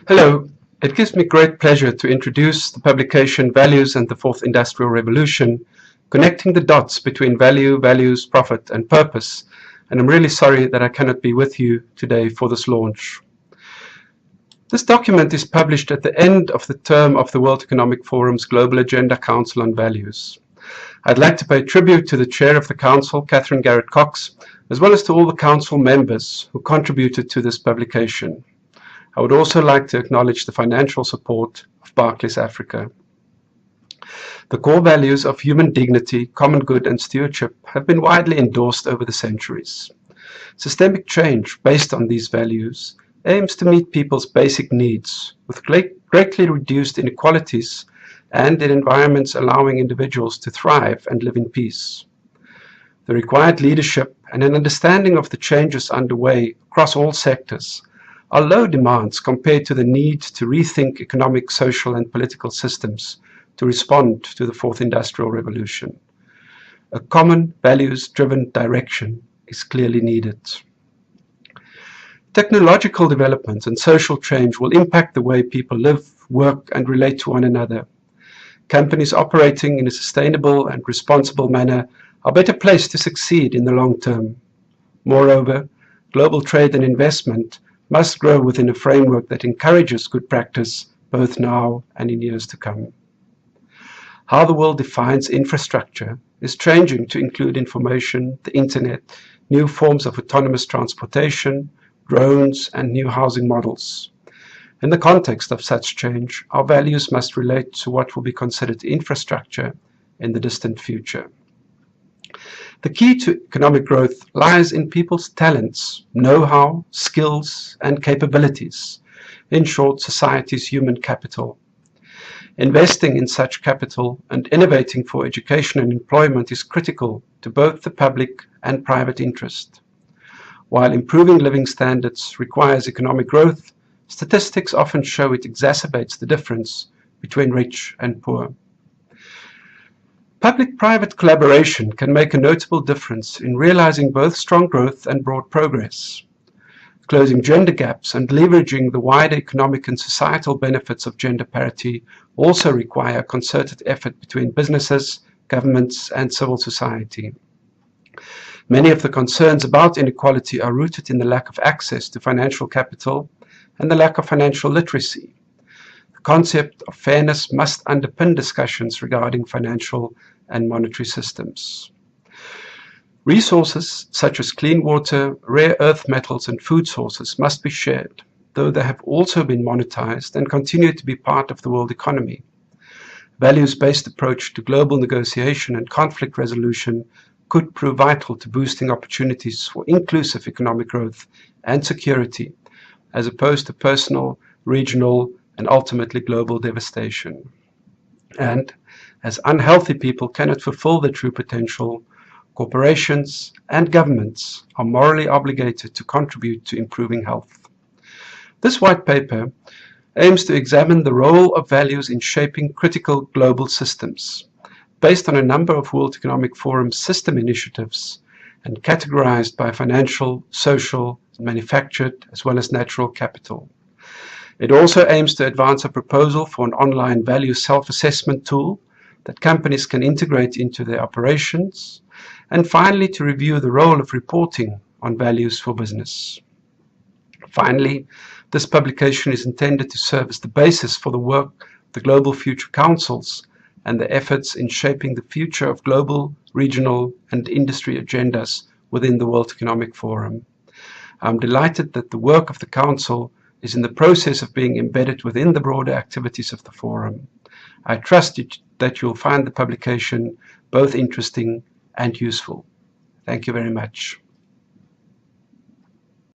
Hello, it gives me great pleasure to introduce the publication Values and the Fourth Industrial Revolution, connecting the dots between value, values, profit and purpose, and I'm really sorry that I cannot be with you today for this launch. This document is published at the end of the term of the World Economic Forum's Global Agenda Council on Values. I'd like to pay tribute to the Chair of the Council, Catherine Garrett-Cox, as well as to all the Council members who contributed to this publication. I would also like to acknowledge the financial support of Barclays Africa. The core values of human dignity, common good and stewardship have been widely endorsed over the centuries. Systemic change based on these values aims to meet people's basic needs with greatly reduced inequalities and in environments allowing individuals to thrive and live in peace. The required leadership and an understanding of the changes underway across all sectors are low demands compared to the need to rethink economic, social and political systems to respond to the Fourth Industrial Revolution. A common values-driven direction is clearly needed. Technological development and social change will impact the way people live, work and relate to one another. Companies operating in a sustainable and responsible manner are better placed to succeed in the long term. Moreover, global trade and investment must grow within a framework that encourages good practice both now and in years to come. How the world defines infrastructure is changing to include information, the internet, new forms of autonomous transportation, drones and new housing models. In the context of such change, our values must relate to what will be considered infrastructure in the distant future. The key to economic growth lies in people's talents, know-how, skills and capabilities. In short, society's human capital. Investing in such capital and innovating for education and employment is critical to both the public and private interest. While improving living standards requires economic growth, statistics often show it exacerbates the difference between rich and poor. Public-private collaboration can make a notable difference in realizing both strong growth and broad progress. Closing gender gaps and leveraging the wider economic and societal benefits of gender parity also require a concerted effort between businesses, governments and civil society. Many of the concerns about inequality are rooted in the lack of access to financial capital and the lack of financial literacy. The concept of fairness must underpin discussions regarding financial and monetary systems. Resources such as clean water, rare earth metals and food sources must be shared, though they have also been monetized and continue to be part of the world economy. Values-based approach to global negotiation and conflict resolution could prove vital to boosting opportunities for inclusive economic growth and security, as opposed to personal, regional, and ultimately global devastation. And as unhealthy people cannot fulfill their true potential, corporations and governments are morally obligated to contribute to improving health. This white paper aims to examine the role of values in shaping critical global systems, based on a number of World Economic Forum system initiatives and categorized by financial, social, manufactured, as well as natural capital. It also aims to advance a proposal for an online value self-assessment tool that companies can integrate into their operations, and finally to review the role of reporting on values for business. Finally, this publication is intended to serve as the basis for the work of the Global Future Councils and the efforts in shaping the future of global, regional and industry agendas within the World Economic Forum. I'm delighted that the work of the Council is in the process of being embedded within the broader activities of the Forum. I trust that you'll find the publication both interesting and useful. Thank you very much.